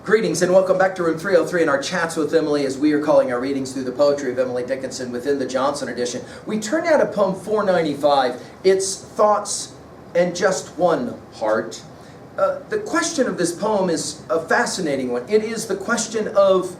Greetings and welcome back to Room 303 and our chats with Emily, as we are calling our readings through the poetry of Emily Dickinson within the Johnson edition. We turn now to poem 495, It's Thoughts and Just One Heart. The question of this poem is a fascinating one. It is the question of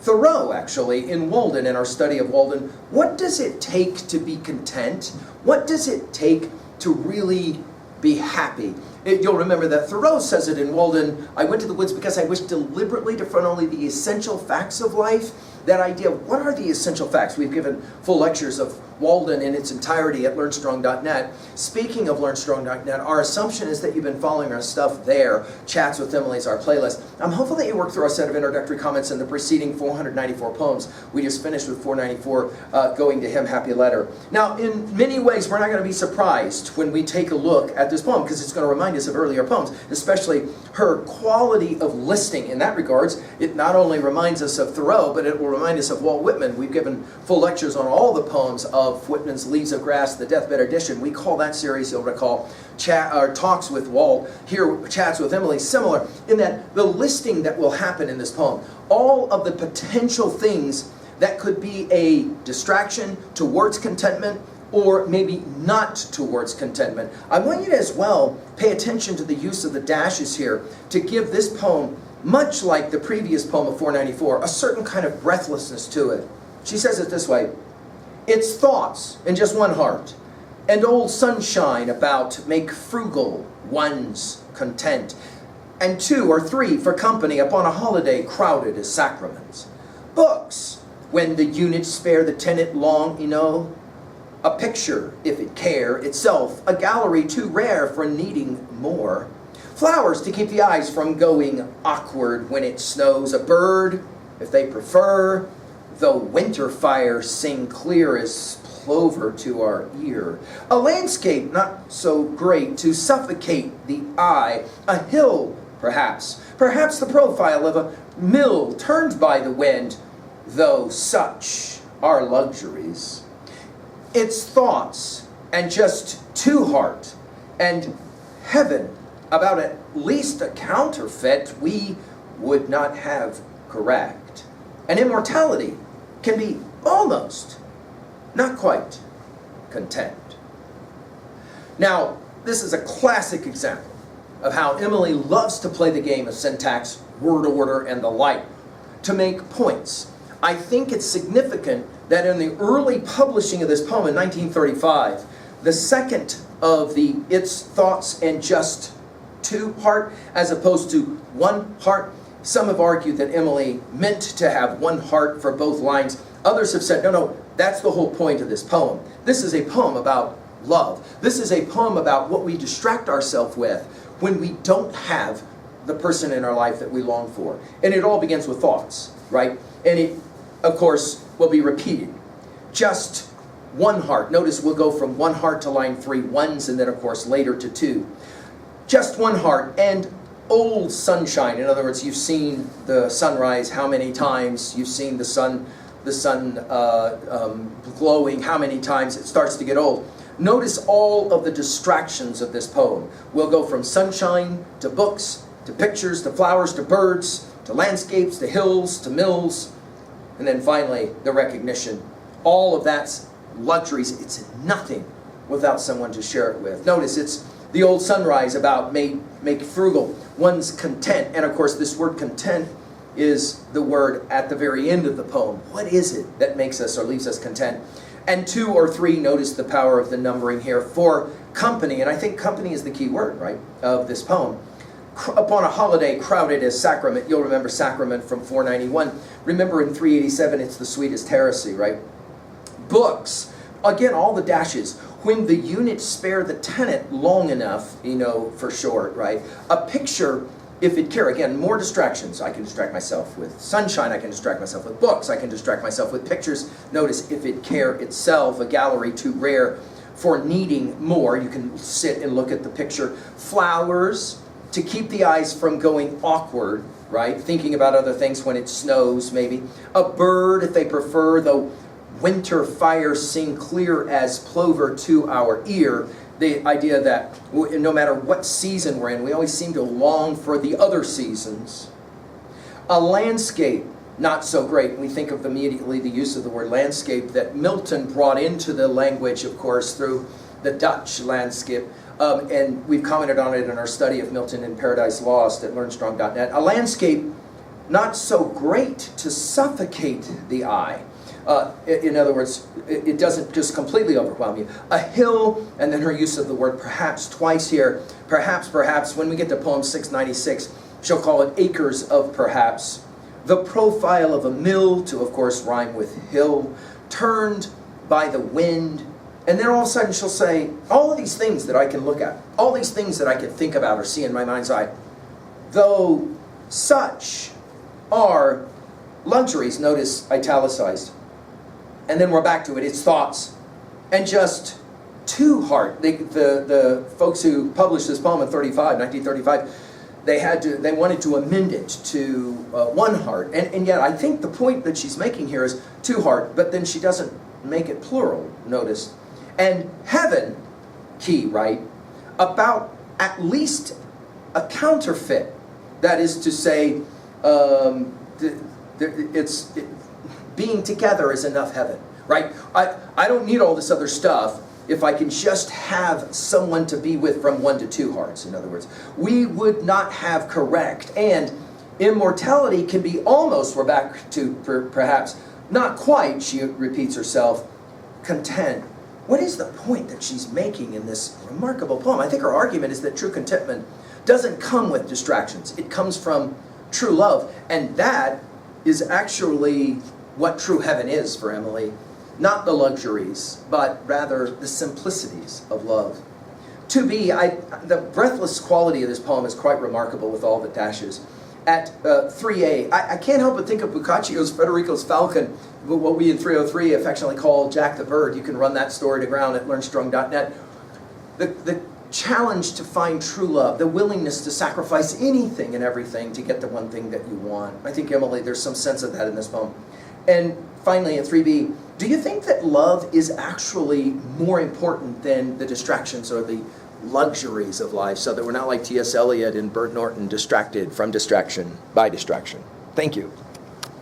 Thoreau, actually, in Walden, in our study of Walden. What does it take to be content? What does it take to really be happy? You'll remember that Thoreau says it in Walden, I went to the woods because I wished deliberately to front only the essential facts of life. That idea of what are the essential facts? We've given full lectures of Walden in its entirety at LearnStrong.net. Speaking of LearnStrong.net, our assumption is that you've been following our stuff there. Chats with Emily is our playlist. I'm hopeful that you worked through our set of introductory comments in the preceding 494 poems. We just finished with 494, Going to Him, Happy Letter. Now, in many ways, we're not going to be surprised when we take a look at this poem, because it's going to remind us of earlier poems, especially her quality of listing. In that regards, it not only reminds us of Thoreau, but it will remind us of Walt Whitman. We've given full lectures on all the poems of Whitman's Leaves of Grass, the Deathbed Edition. We call that series, you'll recall, Talks with Walt. Here, Chats with Emily, similar in that the listing that will happen in this poem, all of the potential things that could be a distraction towards contentment, or maybe not towards contentment. I want you to as well pay attention to the use of the dashes here to give this poem, much like the previous poem of 494, a certain kind of breathlessness to it. She says it this way: It's thoughts in just one heart, and old sunshine about make frugal one's content, and 2 or 3 for company upon a holiday crowded as sacraments. Books, when the units spare the tenant long enow, a picture, if it care, itself, a gallery too rare for needing more. Flowers to keep the eyes from going awkward when it snows. A bird, if they prefer, though winter fires sing clear as plover to our ear. A landscape not so great to suffocate the eye. A hill, perhaps the profile of a mill turned by the wind, though such are luxuries. It's thoughts and just 2 heart, and heaven about at least a counterfeit we would not have correct. And immortality can be almost, not quite, content. Now, this is a classic example of how Emily loves to play the game of syntax, word order, and the like to make points. I think it's significant that in the early publishing of this poem in 1935, the second of the It's Thoughts and Just 2 heart, as opposed to 1 heart. Some have argued that Emily meant to have 1 heart for both lines. Others have said, no, that's the whole point of this poem. This is a poem about love. This is a poem about what we distract ourselves with when we don't have the person in our life that we long for. And it all begins with thoughts, right? And it, of course, will be repeated. Just 1 heart. Notice we'll go from 1 heart to line 3 ones, and then, of course, later to 2. Just 1 heart and old sunshine. In other words, you've seen the sunrise how many times? You've seen the sun glowing how many times? It starts to get old. Notice all of the distractions of this poem. We'll go from sunshine to books, to pictures, to flowers, to birds, to landscapes, to hills, to mills, and then finally the recognition. All of that's luxuries. It's nothing without someone to share it with. Notice it's the old sunrise about make frugal one's content. And of course, this word content is the word at the very end of the poem. What is it that makes us or leaves us content? And 2 or 3, notice the power of the numbering here, for company. And I think company is the key word, right, of this poem. Upon a holiday crowded as sacrament. You'll remember sacrament from 491. Remember in 387, it's the sweetest heresy, right? Books. Again, all the dashes. When the units spare the tenant long enough, for short, right? A picture, if it care. Again, more distractions. I can distract myself with sunshine. I can distract myself with books. I can distract myself with pictures. Notice, if it care itself, a gallery too rare for needing more. You can sit and look at the picture. Flowers, to keep the eyes from going awkward, right? Thinking about other things when it snows, maybe. A bird, if they prefer, though winter fires sing clear as plover to our ear. The idea that no matter what season we're in, we always seem to long for the other seasons. A landscape, not so great. We think of immediately the use of the word landscape that Milton brought into the language, of course, through the Dutch landscape. And we've commented on it in our study of Milton in Paradise Lost at learnstrong.net. A landscape not so great to suffocate the eye. In other words, it doesn't just completely overwhelm you. A hill, and then her use of the word perhaps twice here. Perhaps, perhaps, when we get to poem 696, she'll call it acres of perhaps. The profile of a mill, to of course rhyme with hill, turned by the wind. And then all of a sudden she'll say, all of these things that I can look at, all these things that I can think about or see in my mind's eye, though such are luxuries, notice italicized. And then we're back to it, it's thoughts. And just two heart. The folks who published this poem in 1935, they wanted to amend it to one heart. And yet I think the point that she's making here is two heart, but then she doesn't make it plural, notice. And heaven, key, right? About at least a counterfeit. That is to say, being together is enough heaven, right? I don't need all this other stuff if I can just have someone to be with from 1 to 2 hearts, in other words. We would not have correct. And immortality can be almost, we're back to perhaps, not quite, she repeats herself, content. What is the point that she's making in this remarkable poem? I think her argument is that true contentment doesn't come with distractions. It comes from true love. And that is actually what true heaven is for Emily. Not the luxuries, but rather the simplicities of love. To be, the breathless quality of this poem is quite remarkable with all the dashes. At 3A, I can't help but think of Boccaccio's Federico's Falcon, what we in 303 affectionately call Jack the Bird. You can run that story to ground at learnstrong.net. The challenge to find true love, the willingness to sacrifice anything and everything to get the one thing that you want. I think, Emily, there's some sense of that in this poem. And finally, in 3B, do you think that love is actually more important than the distractions or the luxuries of life, so that we're not like T.S. Eliot and Bert Norton, distracted from distraction by distraction? Thank you.